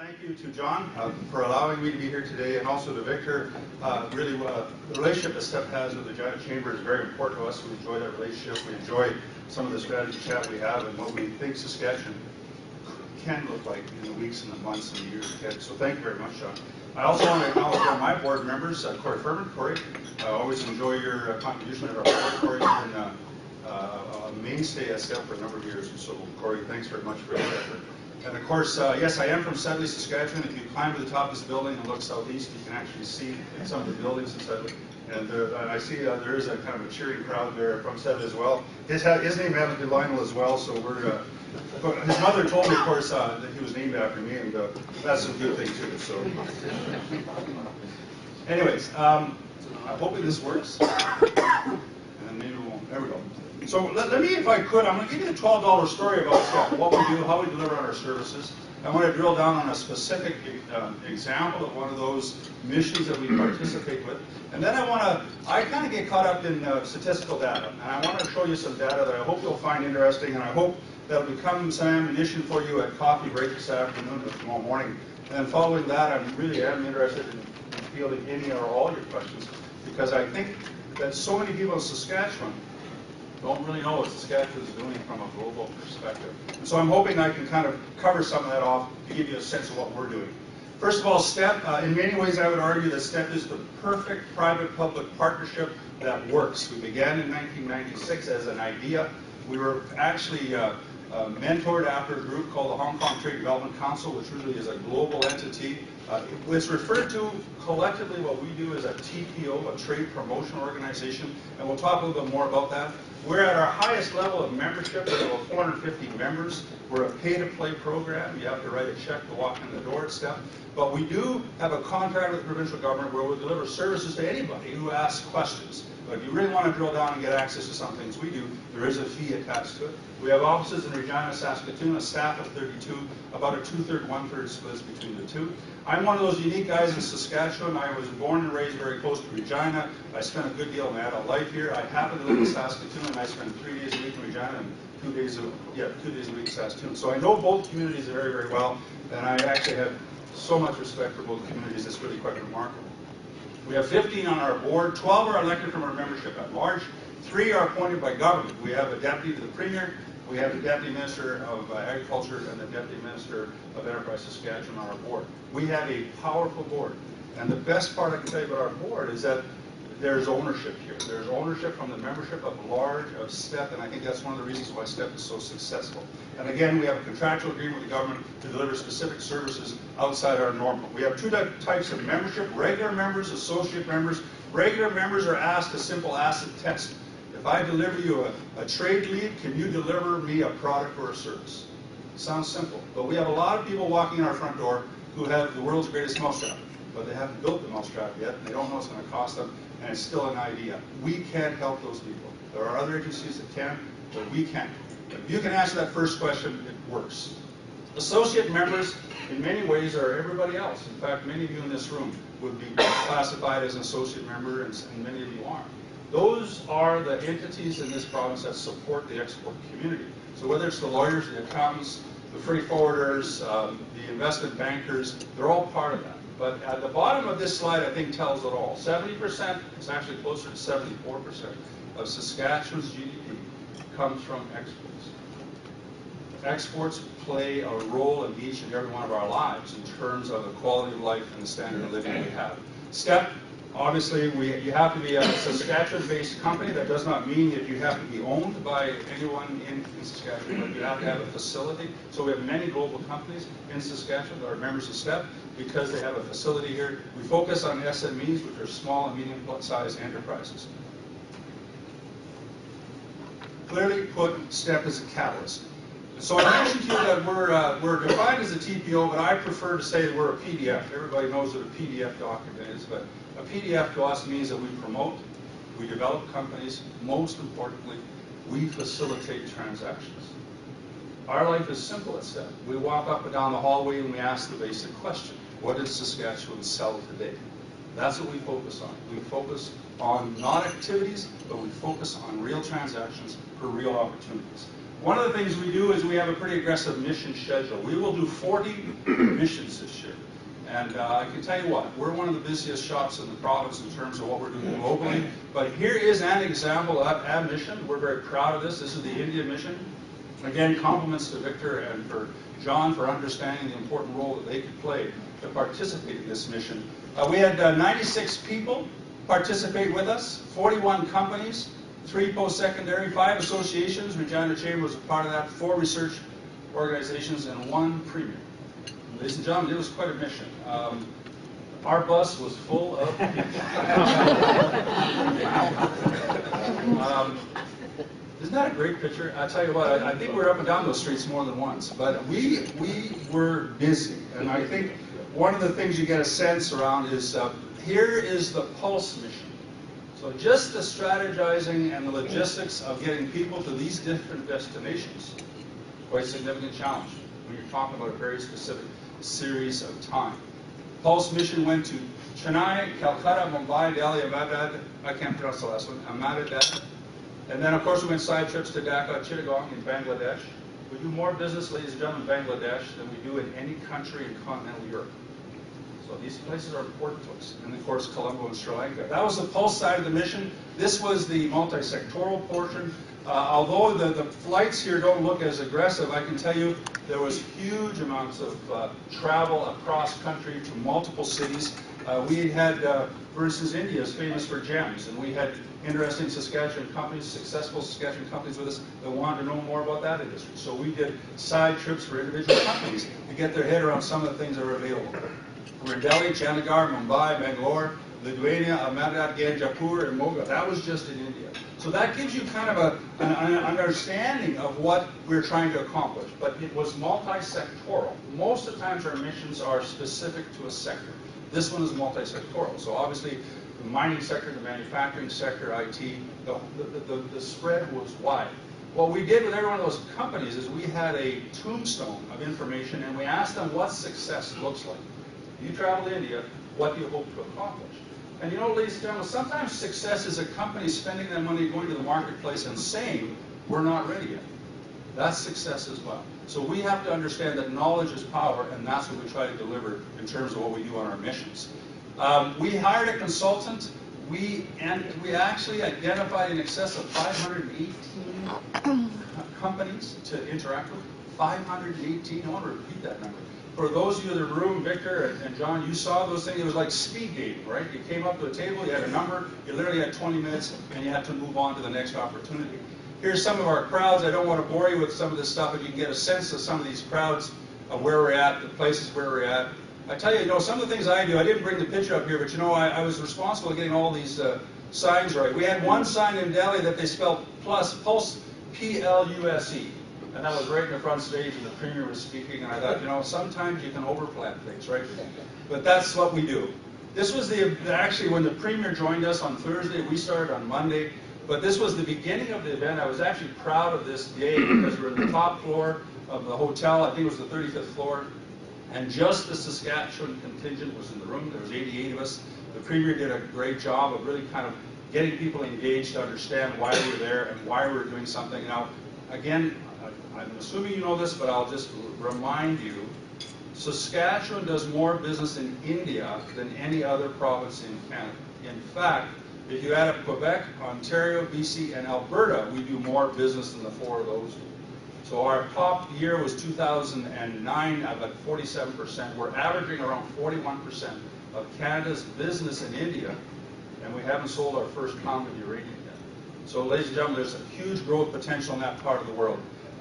thank you to John for allowing me to be here today, and also to Victor. Really, the relationship that STEP has with the Regina Chamber is very important to us. We enjoy that relationship. We enjoy some of the strategy chat we have and what we think Saskatchewan can look like in the weeks and the months and the years ahead. So thank you very much, John. I also want to acknowledge one of my board members, Corey Furman. Corey, I always enjoy your contribution at our board. Corey has been a mainstay at STEP for a number of years. So Corey, thanks very much for your effort. And of course, yes, I am from Sedley, Saskatchewan. If you climb to the top of this building and look southeast, you can actually see some of the buildings in Sedley. And I see there is a kind of a cheering crowd there from Sedley as well. His name happens to be Lionel as well, so we're. His mother told me, of course, that he was named after me, and that's a good thing too. So, anyways, I'm hoping this works, and maybe we won't. There we go. So let me, if I could, I'm going to give you the $12 story about STEP, what we do, how we deliver on our services. I want to drill down on a specific example of one of those missions that we participate with. And then I kind of get caught up in statistical data. And I want to show you some data that I hope you'll find interesting, and I hope that'll become some ammunition for you at coffee break this afternoon or tomorrow morning. And then following that, I really am interested in fielding any or all your questions, because I think that so many people in Saskatchewan don't really know what Saskatchewan is doing from a global perspective. And so I'm hoping I can kind of cover some of that off to give you a sense of what we're doing. First of all, STEP, in many ways I would argue that STEP is the perfect private-public partnership that works. We began in 1996 as an idea. We were actually mentored after a group called the Hong Kong Trade Development Council, which really is a global entity. It's referred to collectively, what we do is a TPO, a trade promotion organization, and we'll talk a little bit more about that. We're at our highest level of membership. We have about 450 members. We're a pay-to-play program. You have to write a check to walk in the door at STEP. But we do have a contract with the provincial government where we deliver services to anybody who asks questions. But if you really want to drill down and get access to some things we do, there is a fee attached to it. We have offices in Regina, Saskatoon, a staff of 32, about a 2/3, 1/3 split between the two. I'm one of those unique guys in Saskatchewan. I was born and raised very close to Regina. I spent a good deal of my adult life here. I happen to live in Saskatoon, and I spend 3 days a week in Regina and 2 days a week in Saskatoon. So I know both communities very, very well, and I actually have so much respect for both communities. It's really quite remarkable. We have 15 on our board. 12 are elected from our membership at large. 3 are appointed by government. We have a deputy to the premier. We have the Deputy Minister of Agriculture and the Deputy Minister of Enterprise Saskatchewan on our board. We have a powerful board. And the best part I can tell you about our board is that there's ownership here. There's ownership from the membership of STEP, and I think that's one of the reasons why STEP is so successful. And again, we have a contractual agreement with the government to deliver specific services outside our normal. We have 2 types of membership: regular members, associate members. Regular members are asked a simple acid test. If I deliver you a trade lead, can you deliver me a product or a service? Sounds simple, but we have a lot of people walking in our front door who have the world's greatest mousetrap, but they haven't built the mousetrap yet, and they don't know it's going to cost them, and it's still an idea. We can't help those people. There are other agencies that can, but we can't. If you can answer that first question, it works. Associate members, in many ways, are everybody else. In fact, many of you in this room would be classified as an associate member, and many of you are. Those are the entities in this province that support the export community. So whether it's the lawyers, the accountants, the freight forwarders, the investment bankers, they're all part of that. But at the bottom of this slide, I think, tells it all. 70%, it's actually closer to 74%, of Saskatchewan's GDP comes from exports. Exports play a role in each and every one of our lives in terms of the quality of life and the standard of living we have. STEP, obviously, you have to be a Saskatchewan-based company. That does not mean that you have to be owned by anyone in Saskatchewan, but you have to have a facility. So we have many global companies in Saskatchewan that are members of STEP because they have a facility here. We focus on SMEs, which are small and medium-sized enterprises. Clearly put, STEP is a catalyst. So I mentioned to you that we're defined as a TPO, but I prefer to say that we're a PDF. Everybody knows what a PDF document is, but a PDF to us means that we promote, we develop companies, most importantly, we facilitate transactions. Our life is simple at STEP. We walk up and down the hallway and we ask the basic question: what does Saskatchewan sell today? That's what we focus on. We focus on not activities, but we focus on real transactions for real opportunities. One of the things we do is we have a pretty aggressive mission schedule. We will do 40 missions this year. And I can tell you what, we're one of the busiest shops in the province in terms of what we're doing globally. But here is an example of a mission. We're very proud of this. This is the India mission. Again, compliments to Victor and for John for understanding the important role that they could play to participate in this mission. We had 96 people participate with us, 41 companies, 3 post-secondary, 5 associations, Regina Chamber was a part of that, 4 research organizations, and 1 premier. Ladies and gentlemen, it was quite a mission. Our bus was full of people. Isn't that a great picture? I tell you what, I think we were up and down those streets more than once, but we were busy. And I think one of the things you get a sense around is, here is the Pulse mission. So just the strategizing and the logistics of getting people to these different destinations, quite a significant challenge when you're talking about a very specific series of time. Pulse mission went to Chennai, Calcutta, Mumbai, Delhi, Ahmedabad, I can't pronounce the last one, Ahmedabad. And then, of course, we went side trips to Dhaka, Chittagong in Bangladesh. We do more business, ladies and gentlemen, in Bangladesh than we do in any country in continental Europe. So these places are important to us. And, of course, Colombo and Sri Lanka. That was the Pulse side of the mission. This was the multi-sectoral portion. Although the flights here don't look as aggressive, I can tell you there was huge amounts of travel across country to multiple cities. We had, for instance, India is famous for gems, and we had interesting Saskatchewan companies, successful Saskatchewan companies with us that wanted to know more about that industry. So we did side trips for individual companies to get their head around some of the things that are available. We're in Delhi, Chandigarh, Mumbai, Bangalore, Lithuania, Ahmedabad, Ganjapur, and Moga. That was just in India. So that gives you kind of an understanding of what we're trying to accomplish. But it was multi-sectoral. Most of the times our missions are specific to a sector. This one is multi-sectoral. So obviously the mining sector, the manufacturing sector, IT, the spread was wide. What we did with every one of those companies is we had a tombstone of information and we asked them what success looks like. You travel to India, what do you hope to accomplish? And you know, ladies and gentlemen, sometimes success is a company spending their money going to the marketplace and saying, we're not ready yet. That's success as well. So we have to understand that knowledge is power, and that's what we try to deliver in terms of what we do on our missions. We hired a consultant. We actually identified in excess of 518 companies to interact with. 518, I want to repeat that number. For those of you in the room, Victor and John, you saw those things. It was like speed dating, right? You came up to a table, you had a number, you literally had 20 minutes, and you had to move on to the next opportunity. Here's some of our crowds. I don't want to bore you with some of this stuff, but you can get a sense of some of these crowds, of where we're at, the places where we're at. I tell you, some of the things I do, I didn't bring the picture up here, but I was responsible for getting all these signs right. We had one sign in Delhi that they spelled Pulse, P-L-U-S-E. And that was right in the front stage, and the premier was speaking, and I thought, sometimes you can overplan things, right? But that's what we do. This was actually when the premier joined us on Thursday. We started on Monday, but this was the beginning of the event. I was actually proud of this day because we were in the top floor of the hotel. I think it was the 35th floor, and just the Saskatchewan contingent was in the room. There was 88 of us. The premier did a great job of really kind of getting people engaged to understand why we were there and why we were doing something. Now, again, I'm assuming you know this, but I'll just remind you, Saskatchewan does more business in India than any other province in Canada. In fact, if you add up Quebec, Ontario, BC, and Alberta, we do more business than the 4 of those do. So our top year was 2009, about 47%. We're averaging around 41% of Canada's business in India, and we haven't sold our first pound of uranium yet. So ladies and gentlemen, there's a huge growth potential in that part of the world.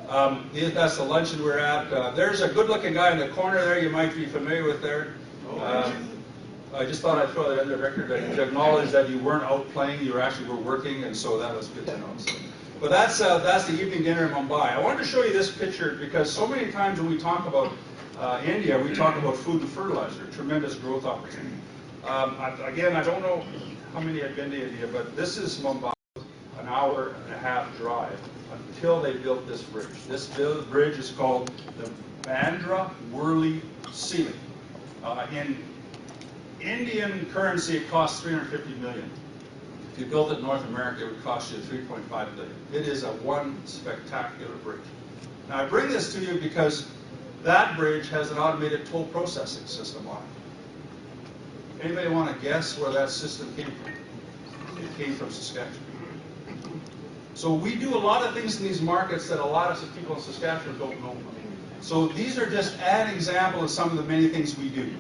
That's the luncheon we're at. There's a good-looking guy in the corner there you might be familiar with there. I just thought I'd throw that in the record to acknowledge that you weren't out playing, you actually were working, and so that was good to know. So, but that's the evening dinner in Mumbai. I wanted to show you this picture because so many times when we talk about India, we talk about food and fertilizer, tremendous growth opportunity. Again, I don't know how many have been to India, but this is Mumbai, an hour and a half drive until they built this bridge. This bridge is called the Bandra Worli Ceiling. In Indian currency, it costs $350 million to If you built it in North America, it would cost you $3.5 billion. It is one spectacular bridge. Now I bring this to you because that bridge has an automated toll processing system on it. Anybody want to guess where that system came from? It came from Saskatchewan. So we do a lot of things in these markets that a lot of people in Saskatchewan don't know about. So these are just an example of some of the many things we do.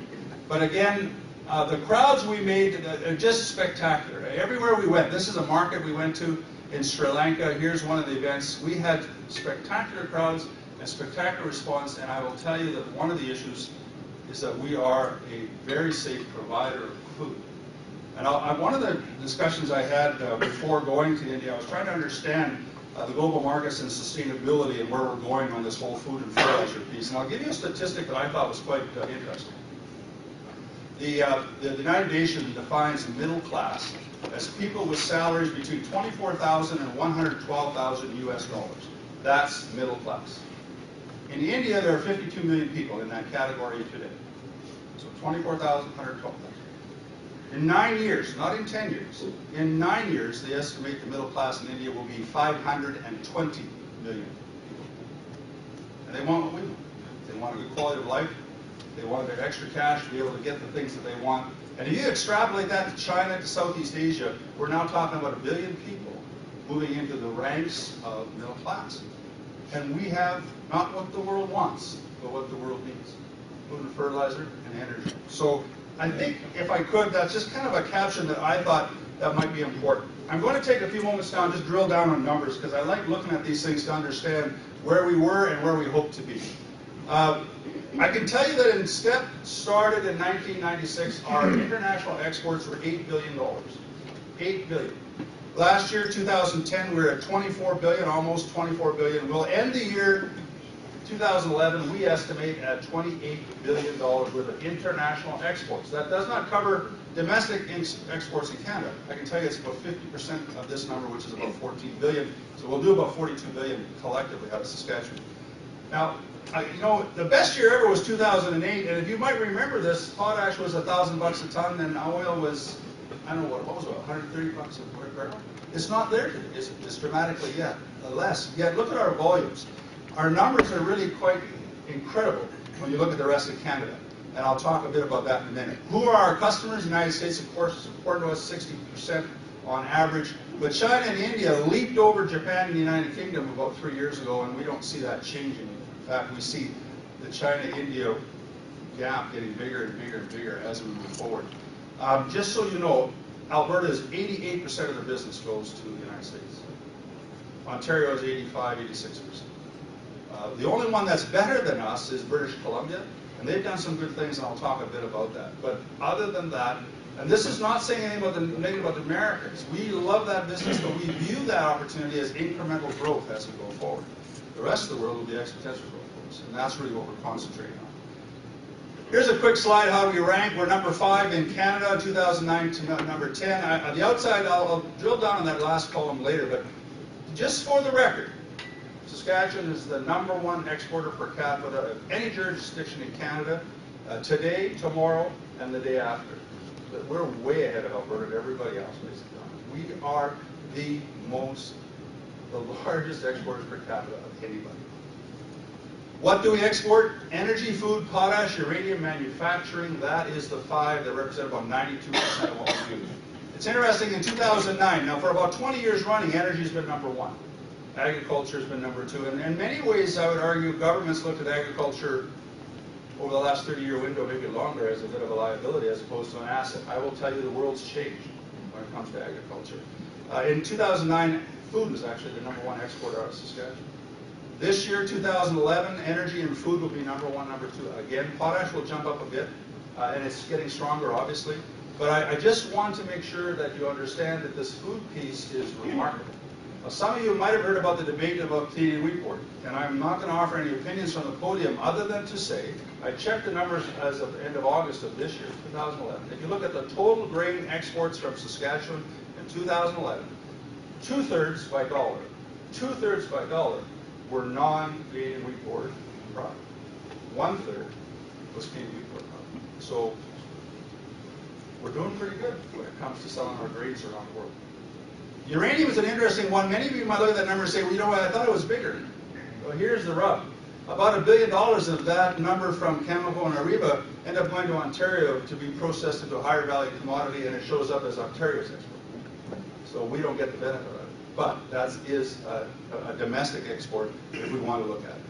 But again, the crowds we made are just spectacular. Everywhere we went, this is a market we went to in Sri Lanka. Here's one of the events. We had spectacular crowds and spectacular response, and I will tell you that one of the issues is that we are a very safe provider of food. And one of the discussions I had before going to India, I was trying to understand the global markets and sustainability and where we're going on this whole food and fertilizer piece. And I'll give you a statistic that I thought was quite interesting. The United Nations defines middle class as people with salaries between $24,000 and $112,000 US dollars. That's middle class. In India, there are 52 million people in that category today. So 24,000, 112,000. In 9 years, not in 10 years, in 9 years, they estimate the middle class in India will be 520 million people. And they want what we want. They want a good quality of life. They want their extra cash to be able to get the things that they want. And if you extrapolate that to China, to Southeast Asia, we're now talking about 1 billion people moving into the ranks of middle class. And we have not what the world wants, but what the world needs. Food and fertilizer and energy. So I think, if I could, that's just kind of a caption that I thought that might be important. I'm going to take a few moments now and just drill down on numbers, because I like looking at these things to understand where we were and where we hope to be. I can tell you that in STEP started in 1996, our international exports were $8 billion. $8 billion. Last year, 2010, we were at $24 billion, almost $24 billion. We'll end the year 2011, we estimate at $28 billion worth of international exports. That does not cover domestic exports in Canada. I can tell you it's about 50% of this number, which is about $14 billion. So we'll do about $42 billion collectively out of Saskatchewan. Now, you know, the best year ever was 2008, and if you might remember this, potash was $1,000 a ton, and oil was, I don't know what was it, 130 bucks a barrel? It's not there today. It's dramatically less. Yet look at our volumes. Our numbers are really quite incredible when you look at the rest of Canada, and I'll talk a bit about that in a minute. Who are our customers? The United States, of course, is important to us, 60% on average. But China and India leaped over Japan and the United Kingdom about 3 years ago, and we don't see that changing. In fact, we see the China-India gap getting bigger and bigger and bigger as we move forward. Just so you know, Alberta is 88% of their business goes to the United States. Ontario is 85, 86%. The only one that's better than us is British Columbia, and they've done some good things, and I'll talk a bit about that. But other than that, and this is not saying anything about the negative about the Americans. We love that business, but we view that opportunity as incremental growth as we go forward. The rest of the world will be exponential growth for us, and that's really what we're concentrating on. Here's a quick slide how we rank. We're number 5 in Canada, 2009 to number 10. On the outside, I'll drill down on that last column later, but just for the record, Saskatchewan is the #1 exporter per capita of any jurisdiction in Canada today, tomorrow, and the day after. But we're way ahead of Alberta and everybody else, basically. We are the largest exporters per capita of anybody. What do we export? Energy, food, potash, uranium, manufacturing. That is the 5 that represent about 92% of what we do. It's interesting, in 2009, now for about 20 years running, energy has been #1. Agriculture has been #2. And in many ways, I would argue, governments looked at agriculture over the last 30-year window, maybe longer, as a bit of a liability as opposed to an asset. I will tell you the world's changed when it comes to agriculture. In 2009, food was actually the #1 exporter out of Saskatchewan. This year, 2011, energy and food will be #1, #2. Again, potash will jump up a bit, and it's getting stronger, obviously. But I just want to make sure that you understand that this food piece is remarkable. Now, some of you might have heard about the debate about Canadian wheat board, and I'm not going to offer any opinions from the podium other than to say I checked the numbers as of the end of August of this year, 2011. If you look at the total grain exports from Saskatchewan in 2011, two-thirds by dollar were non-Canadian wheat board product. 1/3 was Canadian wheat board product. So we're doing pretty good when it comes to selling our grains around the world. Uranium is an interesting one. Many of you might look at that number and say, well, you know what, I thought it was bigger. Well, here's the rub. About $1 billion of that number from Cameco and Areva end up going to Ontario to be processed into a higher value commodity, and it shows up as Ontario's export. So we don't get the benefit of it. But that is a domestic export if we want to look at it.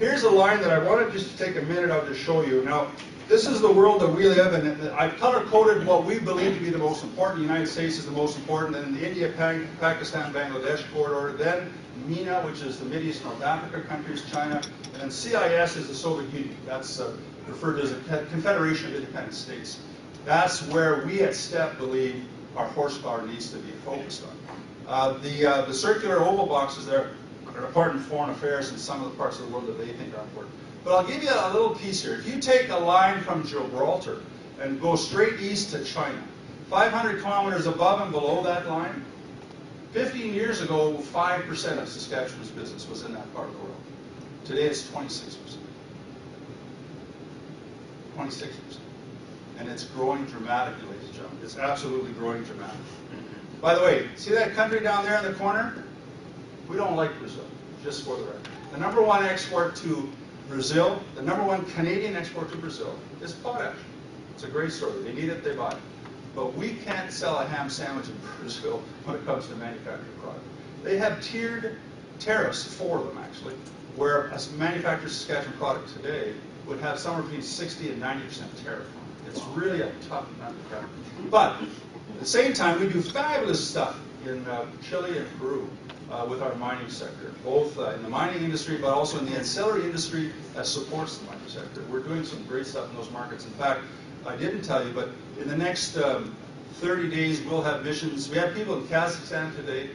Here's a line that I wanted just to take a minute out to show you. Now, this is the world that we live in. And I've color-coded what we believe to be the most important. The United States is the most important, then the India, Pakistan, Bangladesh corridor, then MENA, which is the Mideast North Africa countries, China, and then CIS is the Soviet Union. That's referred to as a Confederation of Independent States. That's where we at STEP believe our horsepower needs to be focused on. The circular oval boxes there are important foreign affairs in some of the parts of the world that they think are important. But I'll give you a little piece here. If you take a line from Gibraltar and go straight east to China, 500 kilometers above and below that line, 15 years ago, 5% of Saskatchewan's business was in that part of the world. Today it's 26%. 26%. And it's growing dramatically, ladies and gentlemen. It's absolutely growing dramatically. By the way, see that country down there in the corner? We don't like Brazil, just for the record. The number one export to Brazil, the number one Canadian export to Brazil is potash. It's a great story. They need it, they buy it. But we can't sell a ham sandwich in Brazil when it comes to manufactured product. They have tiered tariffs for them, actually, where a manufactured Saskatchewan product today would have somewhere between 60 and 90% tariff on it. It's really a tough nut to crack. But at the same time, we do fabulous stuff in Chile and Peru with our mining sector, both in the mining industry, but also in the ancillary industry that supports the mining sector. We're doing some great stuff in those markets. In fact, I didn't tell you, but in the next 30 days, we'll have missions. We have people in Kazakhstan today.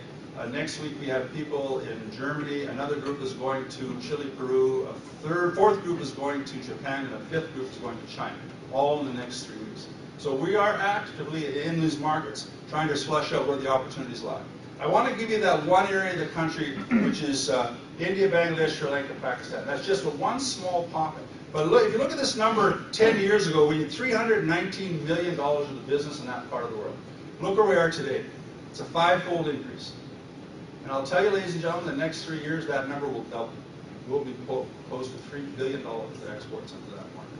Next week, we have people in Germany. Another group is going to Chile, Peru. A fourth group is going to Japan, and a fifth group is going to China, all in the next 3 weeks. So we are actively in these markets, trying to flesh out where the opportunities lie. I want to give you that one area of the country, which is India, Bangladesh, Sri Lanka, Pakistan. That's just one small pocket. But look, if you look at this number 10 years ago, we had $319 million of the business in that part of the world. Look where we are today. It's a 5-fold increase. And I'll tell you, ladies and gentlemen, the next 3 years, that number will double. We'll be close to $3 billion of exports into that market.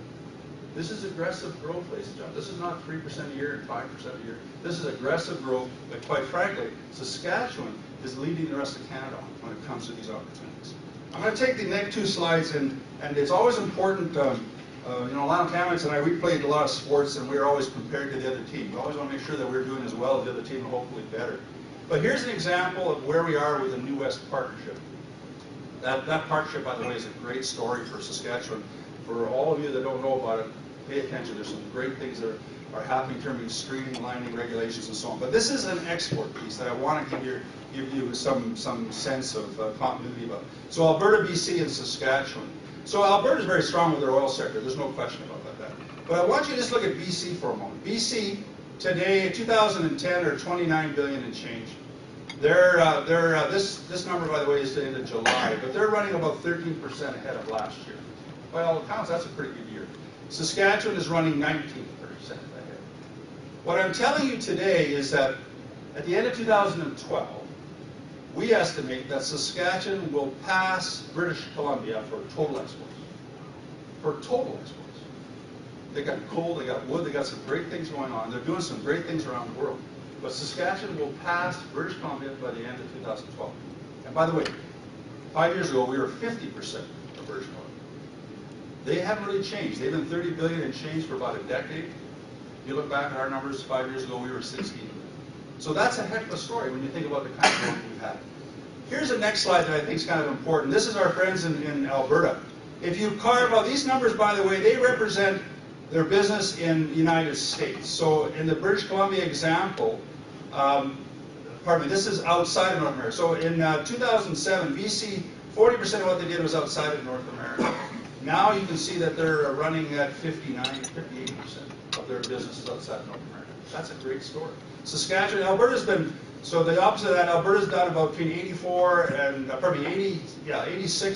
This is aggressive growth, ladies and gentlemen. This is not 3% a year and 5% a year. This is aggressive growth, but quite frankly, Saskatchewan is leading the rest of Canada when it comes to these opportunities. I'm going to take the next 2 slides, and it's always important, Lionel and I, we played a lot of sports, and we were always compared to the other team. We always want to make sure that we're doing as well as the other team, and hopefully better. But here's an example of where we are with the New West Partnership. That partnership, by the way, is a great story for Saskatchewan. For all of you that don't know about it, pay attention. There's some great things that are happening in terms of screening, lining, regulations, and so on. But this is an export piece that I want to give you some sense of continuity about. So Alberta, BC, and Saskatchewan. So Alberta is very strong with their oil sector. There's no question about that. But I want you to just look at BC for a moment. BC today, 2010, are 29 billion and change. This number, by the way, is the end of July, but they're running about 13% ahead of last year. By all accounts, that's a pretty good year. Saskatchewan is running 19% ahead. What I'm telling you today is that at the end of 2012, we estimate that Saskatchewan will pass British Columbia for total exports. For total exports. They got coal, they got wood, they got some great things going on. They're doing some great things around the world. But Saskatchewan will pass British Columbia by the end of 2012. And by the way, 5 years ago, we were 50% of British Columbia. They haven't really changed. They've been 30 billion and change for about a decade. You look back at our numbers 5 years ago, we were 16 billion. So that's a heck of a story when you think about the kind of growth we've had. Here's the next slide that I think is kind of important. This is our friends in Alberta. If you carve out these numbers, by the way, they represent their business in the United States. So in the British Columbia example, this is outside of North America. So in 2007, BC, 40% of what they did was outside of North America. Now you can see that they're running at 58% of their businesses outside of North America. That's a great story. Saskatchewan, Alberta's been, so the opposite of that, Alberta's done about between 86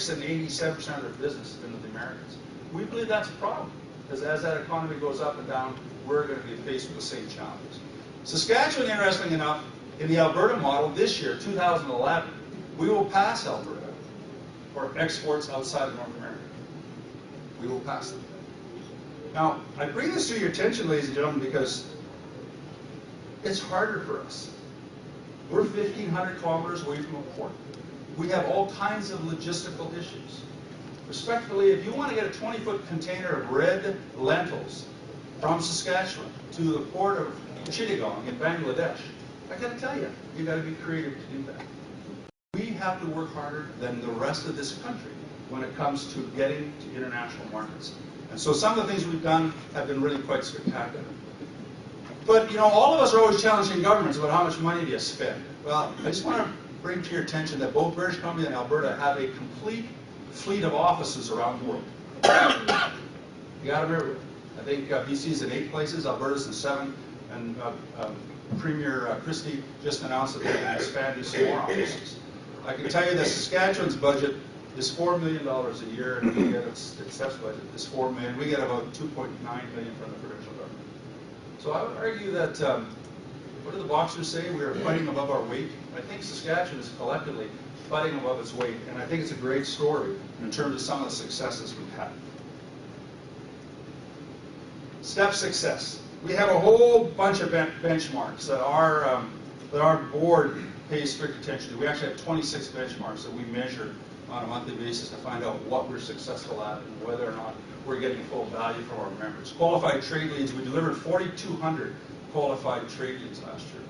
and 87% of their business has been with the Americans. We believe that's a problem, because as that economy goes up and down, we're going to be faced with the same challenges. Saskatchewan, interestingly enough, In the Alberta model this year, 2011, we will pass Alberta for exports outside of North America. We will pass them. Now, I bring this to your attention, ladies and gentlemen, because it's harder for us. We're 1,500 kilometers away from a port. We have all kinds of logistical issues. Respectfully, if you want to get a 20-foot container of red lentils from Saskatchewan to the port of Chittagong in Bangladesh, I got to tell you, you got to be creative to do that. We have to work harder than the rest of this country when it comes to getting to international markets. And so some of the things we've done have been really quite spectacular. But, you know, all of us are always challenging governments about how much money do you spend. Well, I just want to bring to your attention that both British Columbia and Alberta have a complete fleet of offices around the world. You got them everywhere. I think BC's in 8 places, Alberta's in 7, and Premier Christie just announced that they're going to expand to some more offices. I can tell you that Saskatchewan's budget is $4 million a year, and we get its budget is $4 million. We get about $2.9 million from the provincial government. So I would argue that, what do the boxers say? We are fighting above our weight. I think Saskatchewan is collectively fighting above its weight, and I think it's a great story in terms of some of the successes we've had. Step success. We have a whole bunch of benchmarks that our board pays strict attention to. We actually have 26 benchmarks that we measure on a monthly basis to find out what we're successful at and whether or not we're getting full value from our members. Qualified trade leads, we delivered 4,200 qualified trade leads last year.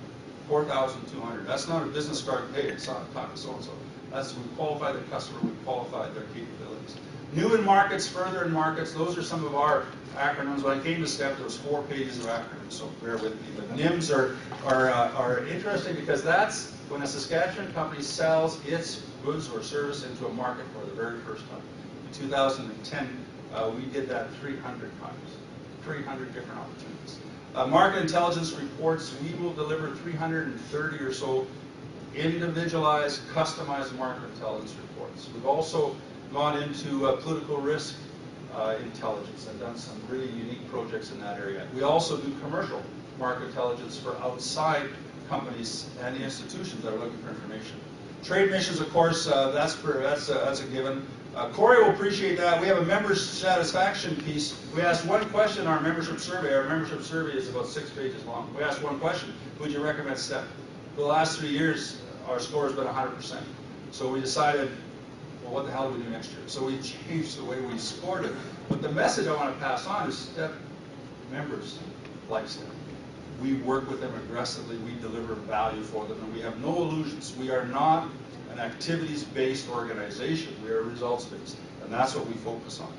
4,200. That's not a business card, hey, it's not talk to so-and-so. That's, we qualify the customer, we qualified their capabilities. New in markets, further in markets, those are some of our acronyms. When I came to STEP, there was 4 pages of acronyms, so bear with me. But NIMS are interesting because that's when a Saskatchewan company sells its goods or service into a market for the very first time. In 2010, we did that 300 times, 300 different opportunities. Market intelligence reports, we will deliver 330 or so individualized, customized market intelligence reports. We've also gone into political risk intelligence and done some really unique projects in that area. We also do commercial market intelligence for outside companies and institutions that are looking for information. Trade missions, of course, that's a given. Corey will appreciate that. We have a member satisfaction piece. We asked one question in our membership survey. Our membership survey is about 6 pages long. We asked one question: would you recommend STEP? For the last 3 years, our score has been 100%. So we decided, well, what the hell do we do next year? So we changed the way we scored it. But the message I want to pass on is STEP members like STEP. We work with them aggressively, we deliver value for them, and we have no illusions. We are not an activities-based organization, we are results-based, and that's what we focus on.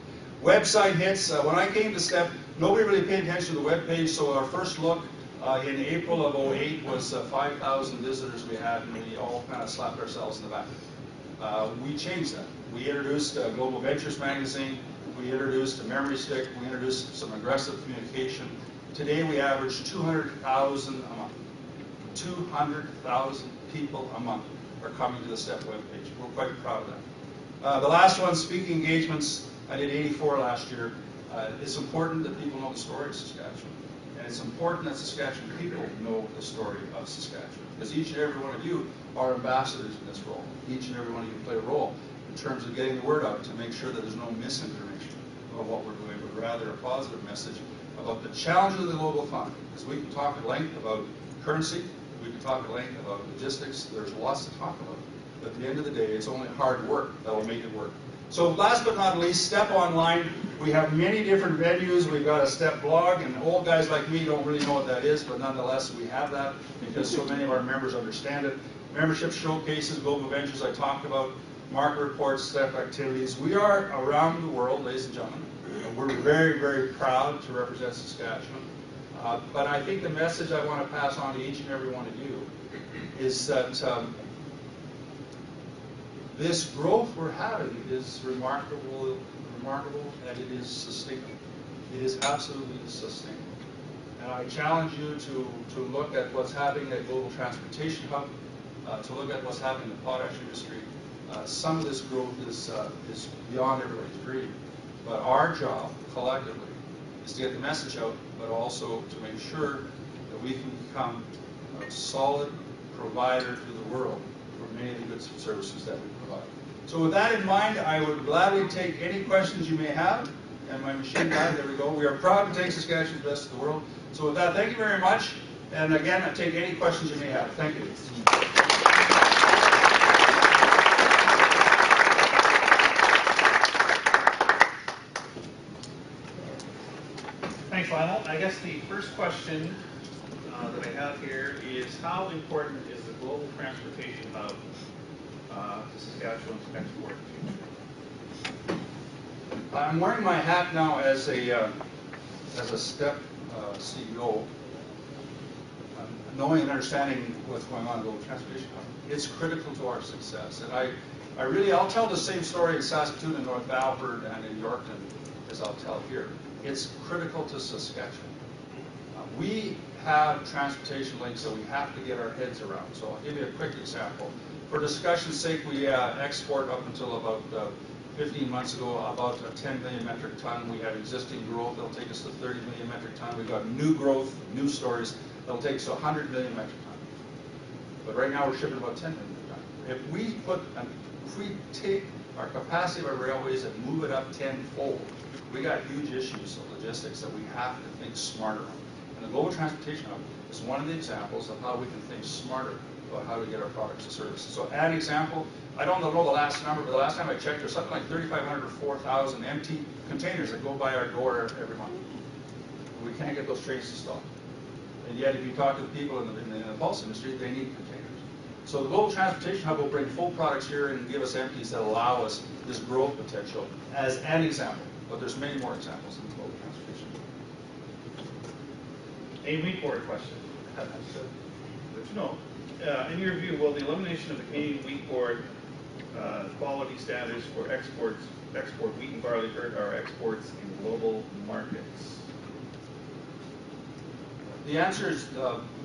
Website hits, when I came to STEP, nobody really paid attention to the web page, so our first look in April of 2008 was 5,000 visitors we had, and we all kind of slapped ourselves in the back. We changed that. We introduced Global Ventures magazine, we introduced a memory stick, we introduced some aggressive communication. Today we average 200,000 a month. 200,000 people a month are coming to the STEP webpage. We're quite proud of that. The last one, speaking engagements, I did 84 last year. It's important that people know the story of Saskatchewan. And it's important that Saskatchewan people know the story of Saskatchewan. Because each and every one of you are ambassadors in this role. Each and every one of you play a role in terms of getting the word out to make sure that there's no misinformation about what we're doing, but rather a positive message about the challenges of the global economy. Because we can talk at length about currency, we can talk at length about logistics, there's lots to talk about. But at the end of the day, it's only hard work that will make it work. So last but not least, STEP Online. We have many different venues. We've got a STEP blog, and old guys like me don't really know what that is, but nonetheless, we have that because so many of our members understand it. Membership showcases, Global Ventures I talked about, market reports, STEP activities. We are around the world, ladies and gentlemen. We're very, very proud to represent Saskatchewan. But I think the message I want to pass on to each and every one of you is that this growth we're having is remarkable, and it is sustainable. It is absolutely sustainable. And I challenge you to look at what's happening at Global Transportation Hub, to look at what's happening in the potash industry. Some of this growth is beyond everybody's dream. But our job, collectively, is to get the message out, but also to make sure that we can become a solid, provider to the world for many of the goods and services that we provide. So with that in mind, I would gladly take any questions you may have. And my machine guy, there we go. We are proud to take Saskatchewan's best to the world. So with that, thank you very much. And again, I take any questions you may have. Thank you. Thanks, Lionel. I guess the first question that I have here is how important is the global transportation hub to Saskatchewan's export future? I'm wearing my hat now as a STEP CEO, knowing and understanding what's going on in global transportation hub. It's critical to our success. And I'll tell the same story in Saskatoon and North Battleford and in Yorkton as I'll tell here. It's critical to Saskatchewan. We have transportation links that we have to get our heads around. So I'll give you a quick example. For discussion's sake, we export up until about 15 months ago about a 10 million metric ton. We have existing growth that'll take us to 30 million metric ton. We've got new growth, new stories that'll take us to 100 million metric ton. But right now we're shipping about 10 million metric ton. If we take our capacity of our railways and move it up tenfold, we got huge issues of logistics that we have to think smarter on. And the Global Transportation Hub is one of the examples of how we can think smarter about how to get our products and services. So add an example, I don't know the last number, but the last time I checked, there's something like 3,500 or 4,000 empty containers that go by our door every month. We can't get those trains to stop. And yet, if you talk to the people in the pulse industry, they need containers. So the Global Transportation Hub will bring full products here and give us empties that allow us this growth potential as an example. But there's many more examples in the Global Transportation Hub. A wheat board question. Good to know. In your view, will the elimination of the Canadian wheat board quality standards for export wheat and barley hurt our exports in global markets? The answer is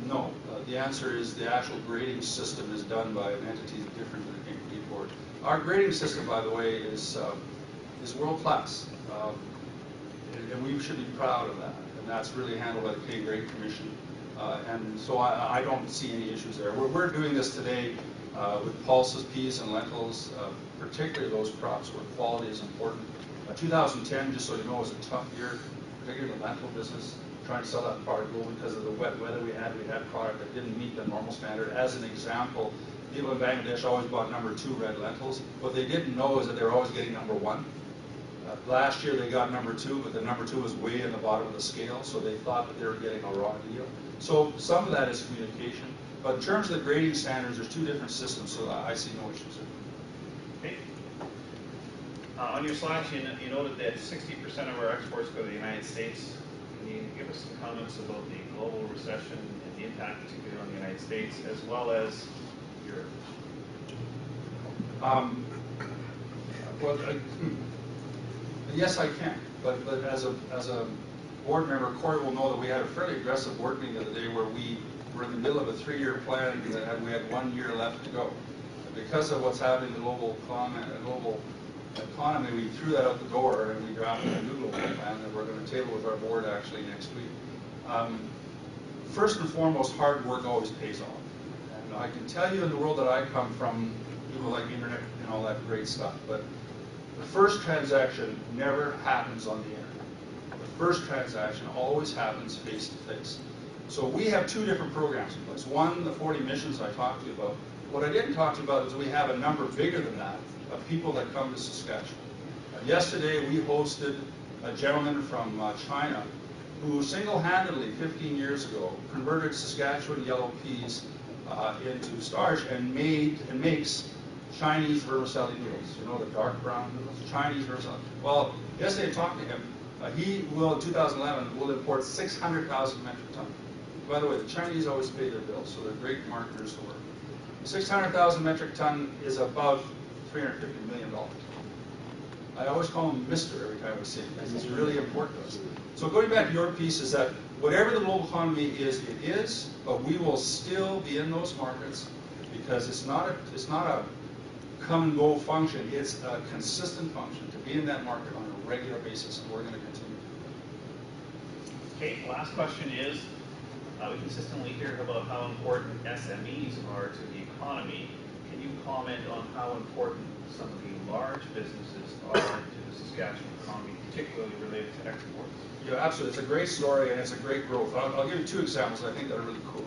no. The answer is the actual grading system is done by an entity different than the Canadian Wheat Board. Our grading system, by the way, is world class, and we should be proud of that. And that's really handled by the Canadian Grain Commission. And so I don't see any issues there. We're doing this today with pulses, peas, and lentils, particularly those crops where quality is important. 2010, just so you know, was a tough year, particularly in the lentil business, trying to sell that product globally because of the wet weather we had. We had product that didn't meet the normal standard. As an example, people in Bangladesh always bought #2 red lentils. What they didn't know is that they were always getting #1. Last year they got #2, but the #2 was way in the bottom of the scale, so they thought that they were getting a raw deal. So some of that is communication. But in terms of the grading standards, there's two different systems, so I see no issues there. Okay. On your slides, you noted that 60% of our exports go to the United States. Can you give us some comments about the global recession and the impact particularly on the United States, as well as Europe? Yes, I can. But as a board member, Corey will know that we had a fairly aggressive board meeting the other day where we were in the middle of a 3-year plan and we had 1 year left to go. Because of what's happening in the global economy, we threw that out the door and we drafted a new global plan that we're going to table with our board actually next week. First and foremost, hard work always pays off. And I can tell you in the world that I come from, people like internet and all that great stuff, but the first transaction never happens on the internet. The first transaction always happens face to face. So we have two different programs in place. One, the 40 missions I talked to you about. What I didn't talk to you about is we have a number bigger than that of people that come to Saskatchewan. Yesterday we hosted a gentleman from China who single-handedly 15 years ago converted Saskatchewan yellow peas into starch and makes Chinese vermicelli noodles. You know, the dark brown noodles? Chinese vermicelli. Well, yesterday I talked to him. He will, in 2011, will import 600,000 metric tons. By the way, the Chinese always pay their bills, so they're great marketers to work. 600,000 metric ton is about $350 million. I always call him Mr. every time I see him, because he's really important to us. So going back to your piece is that whatever the global economy is, it is, but we will still be in those markets because it's not a come and go function. It's a consistent function to be in that market on a regular basis, and we're going to continue. Okay, last question is, We consistently hear about how important SMEs are to the economy. Can you comment on how important some of the large businesses are to the Saskatchewan economy, particularly related to exports? Yeah, absolutely. It's a great story and it's a great growth. I'll give you two examples I think that are really cool.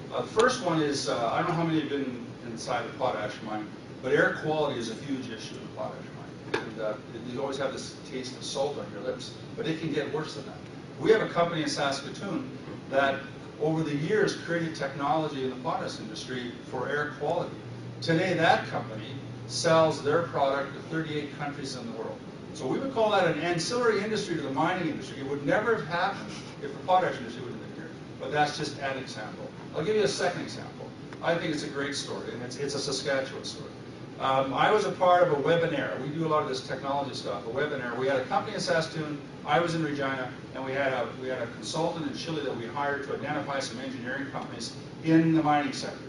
The first one is, I don't know how many have been inside the potash mine, but air quality is a huge issue in the potash mine. And you always have this taste of salt on your lips, but it can get worse than that. We have a company in Saskatoon that over the years created technology in the potash industry for air quality. Today that company sells their product to 38 countries in the world. So we would call that an ancillary industry to the mining industry. It would never have happened if the potash industry would have been here. But that's just an example. I'll give you a second example. I think it's a great story, and it's a Saskatchewan story. I was a part of a webinar. We do a lot of this technology stuff, a webinar. We had a company in Saskatoon, I was in Regina, and we had a consultant in Chile that we hired to identify some engineering companies in the mining sector.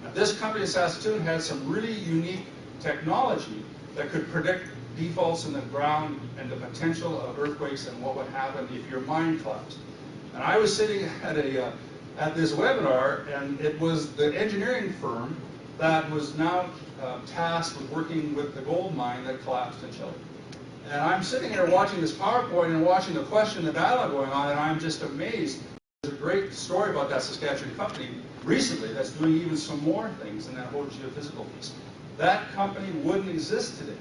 Now, this company in Saskatoon had some really unique technology that could predict defaults in the ground and the potential of earthquakes and what would happen if your mine collapsed. And I was sitting at this webinar, and it was the engineering firm that was now tasked with working with the gold mine that collapsed in Chile. And I'm sitting here watching this PowerPoint and watching the question, the dialogue going on, and I'm just amazed. There's a great story about that Saskatchewan company recently that's doing even some more things in that whole geophysical piece. That company wouldn't exist today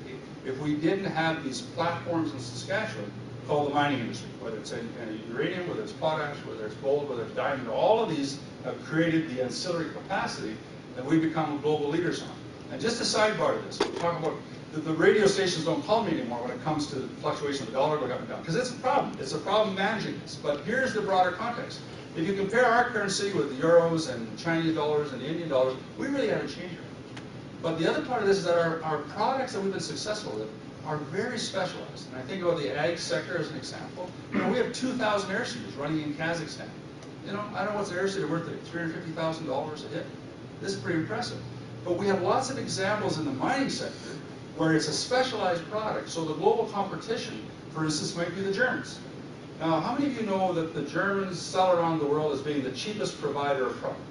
if we didn't have these platforms in Saskatchewan called the mining industry, whether it's in uranium, whether it's potash, whether it's gold, whether it's diamond. All of these have created the ancillary capacity that we've become global leaders on. And just a sidebar to this, we're talking about the radio stations don't call me anymore when it comes to the fluctuation of the dollar going up and down, because it's a problem. It's a problem managing this. But here's the broader context. If you compare our currency with the euros and Chinese dollars and the Indian dollars, we really haven't changed very much. But the other part of this is that our products that we've been successful with are very specialized. And I think about the ag sector as an example. You know, we have 2,000 air seeders running in Kazakhstan. You know, I don't know what's an air seeder worth today, $350,000 a hit. This is pretty impressive. But we have lots of examples in the mining sector where it's a specialized product. So the global competition, for instance, might be the Germans. Now, how many of you know that the Germans sell around the world as being the cheapest provider of product?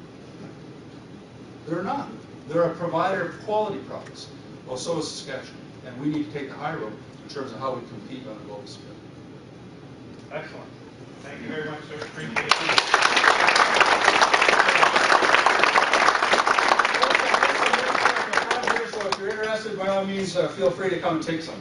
They're not. They're a provider of quality products. Well, so is Saskatchewan. And we need to take the high road in terms of how we compete on a global scale. Excellent. Thank you very much, sir. Appreciate it. So if you're interested, by all means, feel free to come and take some.